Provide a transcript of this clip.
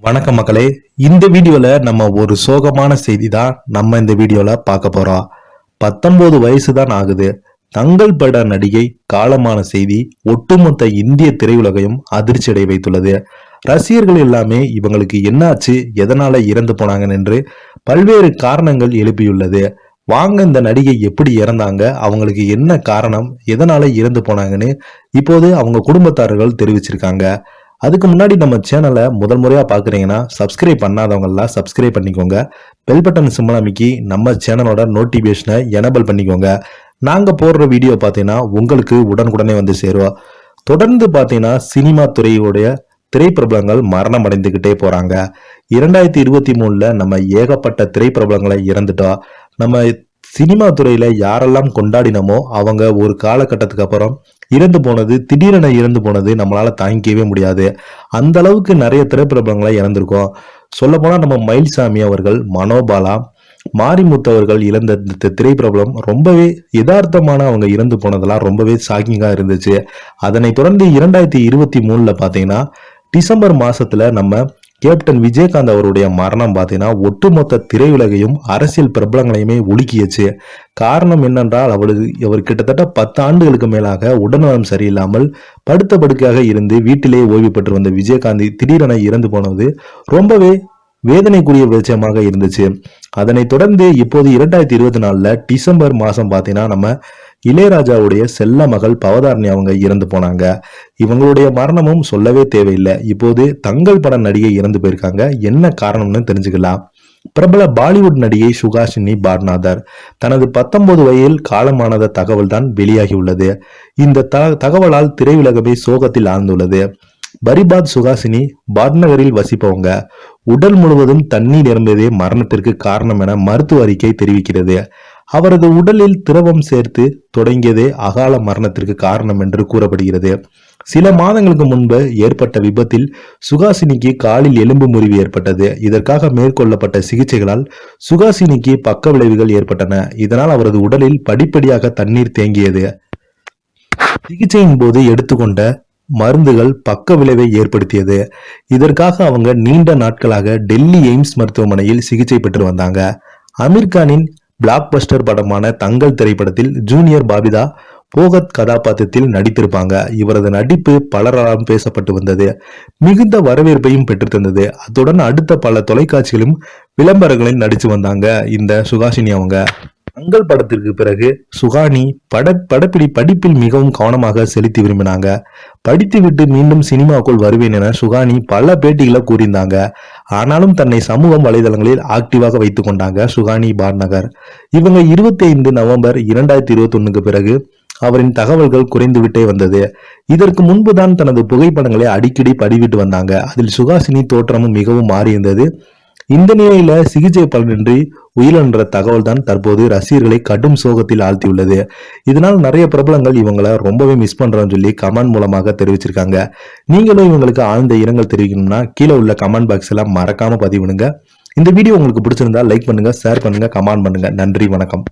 வணக்கம் மக்களே. இந்த வீடியோல நம்ம ஒரு சோகமான செய்தி தான் இந்த வீடியோல பார்க்க போறோம். 19 வயசு தான் ஆகுது. தங்கள் பட நடிகை காலமான செய்தி ஒட்டுமொத்த இந்திய திரையுலகையும் அதிர்ச்சியடை வைத்துள்ளது. ரசிகர்கள் எல்லாமே இவங்களுக்கு என்னாச்சு, எதனால இறந்து போனாங்க என்று பல்வேறு காரணங்கள் எழுப்பியுள்ளது. வாங்க இந்த நடிகை எப்படி இறந்தாங்க, அவங்களுக்கு என்ன காரணம், எதனால இறந்து போனாங்கன்னு இப்போது அவங்க குடும்பத்தார்கள் தெரிவிச்சிருக்காங்க. அதுக்கு முன்னாடி நம்ம சேனலை முதல் முறையா பாக்குறீங்கன்னா சப்ஸ்கிரைப் பண்ணாதவங்க எல்லாம் சப்ஸ்கிரைப் பண்ணிக்கோங்க. பெல் பட்டன் சிம்பல் அமைக்கி நம்ம சேனலோட நோட்டிபிகேஷனை எனபிள் பண்ணிக்கோங்க. நாங்க போடுற வீடியோ பாத்தீங்கன்னா உங்களுக்கு உடனுக்குடனே வந்து சேரும். தொடர்ந்து பாத்தீங்கன்னா சினிமா துறையுடைய திரைப்பிரபலங்கள் மரணம் அடைந்துகிட்டே போறாங்க. 2023 நம்ம ஏகப்பட்ட திரைப்பிரபலங்களை இறந்துட்டோம். நம்ம சினிமா துறையில யாரெல்லாம் கொண்டாடினமோ அவங்க ஒரு காலகட்டத்துக்கு அப்புறம் இறந்து போனது, திடீரென இறந்து போனது நம்மளால தாங்கிக்கவே முடியாது. அந்த அளவுக்கு நிறைய திரைப்பிரபலங்களை இறந்திருக்கோம். சொல்ல போனா நம்ம மயில்சாமி அவர்கள், மனோபாலா, மாரிமுத்து அவர்கள் இழந்த திரைப்பிரபலம் ரொம்பவே யதார்த்தமான அவங்க இறந்து போனதெல்லாம் ரொம்பவே ஷாக்கிங்கா இருந்துச்சு. அதனை தொடர்ந்து 2023 பாத்தீங்கன்னா டிசம்பர் மாசத்துல நம்ம கேப்டன் விஜயகாந்த் அவருடைய மரணம் பார்த்தீங்கன்னா ஒட்டுமொத்த திரையுலகையும் அரசியல் பிரபலங்களையுமே உலுக்கியச்சு. காரணம் என்னென்றால் அவர் கிட்டத்தட்ட 10 ஆண்டுகளுக்கு மேலாக உடல்நலம் சரியில்லாமல் படுத்த படுக்கையாக இருந்து வீட்டிலேயே ஓய்வு பெற்று வந்த விஜயகாந்த் திடீரென இறந்து போனது ரொம்பவே வேதனைக்குரிய விஷயமாக இருந்துச்சு. அதனை தொடர்ந்து இப்போது 2024 டிசம்பர் மாசம் பார்த்தீங்கன்னா நம்ம இளையராஜாவுடைய செல்ல மகள் பவதாரணி அவங்க இறந்து போனாங்க. இவங்களுடைய மரணமும் சொல்லவே தேவையில்லை. இப்போது தங்கள் பட நடிகை இறந்து போயிருக்காங்க. என்ன காரணம்னு தெரிஞ்சுக்கலாம். பிரபல பாலிவுட் நடிகை சுஹாசினி பாட்நாதர் தனது 19 வயதில் காலமானத தகவல் தான் வெளியாகி உள்ளது. இந்த தகவலால் திரையுலகமே சோகத்தில் ஆழ்ந்துள்ளது. பரிபாத் சுஹாசினி பாட்நகரில் வசிப்பவங்க. உடல் முழுவதும் தண்ணீர் நிரம்பியதே மரணத்திற்கு காரணம் என மருத்துவ அறிக்கை தெரிவிக்கிறது. அவரது உடலில் திரவம் சேர்த்து தொடங்கியதே அகால மரணத்திற்கு காரணம் என்று கூறப்படுகிறது. சில மாதங்களுக்கு முன்பு ஏற்பட்ட விபத்தில் சுஹாசினிக்கு காலில் எலும்பு முறிவு ஏற்பட்டது. இதற்காக மேற்கொள்ளப்பட்ட சிகிச்சைகளால் சுஹாசினிக்கு பக்க விளைவுகள் ஏற்பட்டன. இதனால் அவரது உடலில் படிப்படியாக தண்ணீர் தேங்கியது. சிகிச்சையின் போது எடுத்துக்கொண்ட மருந்துகள் பக்க விளைவை ஏற்படுத்தியது. இதற்காக அவங்க நீண்ட நாட்களாக டெல்லி எய்ம்ஸ் மருத்துவமனையில் சிகிச்சை பெற்று வந்தாங்க. அமீர்கானின் பிளாக் பஸ்டர் படமான தங்கள் திரைப்படத்தில் ஜூனியர் பாபிதா போகத் கதாபாத்திரத்தில் நடித்திருப்பாங்க. இவரது நடிப்பு பலராலும் பேசப்பட்டு வந்தது. மிகுந்த வரவேற்பையும் பெற்று தந்தது. அத்துடன் அடுத்த பல தொலைக்காட்சிகளும் விளம்பரங்களில் நடிச்சு வந்தாங்க இந்த சுஹாசினி அவங்க. தங்கள் படத்திற்கு பிறகு சுஹானி படிப்பில் மிகவும் கவனமாக செலுத்தி விரும்பினாங்க. படித்துவிட்டு மீண்டும் சினிமாக்குள் வருவேன் என சுஹானி பல பேட்டிகளை கூறியிருந்தாங்க. ஆனாலும் தன்னை சமூக வலைதளங்களில் ஆக்டிவாக வைத்துக் கொண்டாங்க சுஹானி பாட்நகர். இவங்க 25 நவம்பர் 2021 பிறகு அவரின் தகவல்கள் குறைந்துவிட்டே வந்தது. இதற்கு முன்புதான் தனது புகைப்படங்களை அடிக்கடி பதிவிட்டு வந்தாங்க. அதில் சுஹாசினி தோற்றமும் மிகவும் மாறியிருந்தது. இந்த நிலையில சிகிச்சை பலனின்றி உயிரிழந்த தகவல் தான் தற்போது ரசிகர்களை கடும் சோகத்தில் ஆழ்த்தியுள்ளது. இதனால் நிறைய பிரபலங்கள் இவங்களை ரொம்பவே மிஸ் பண்றோம்னு சொல்லி கமெண்ட் மூலமாக தெரிவிச்சிருக்காங்க. நீங்களும் இவங்களுக்கு ஆழ்ந்த இரங்கல் தெரிவிக்கணும்னா கீழே உள்ள கமெண்ட் பாக்ஸ் எல்லாம் மறக்காம பதிவிடுங்க. இந்த வீடியோ உங்களுக்கு பிடிச்சிருந்தா லைக் பண்ணுங்க, ஷேர் பண்ணுங்க, கமெண்ட் பண்ணுங்க. நன்றி, வணக்கம்.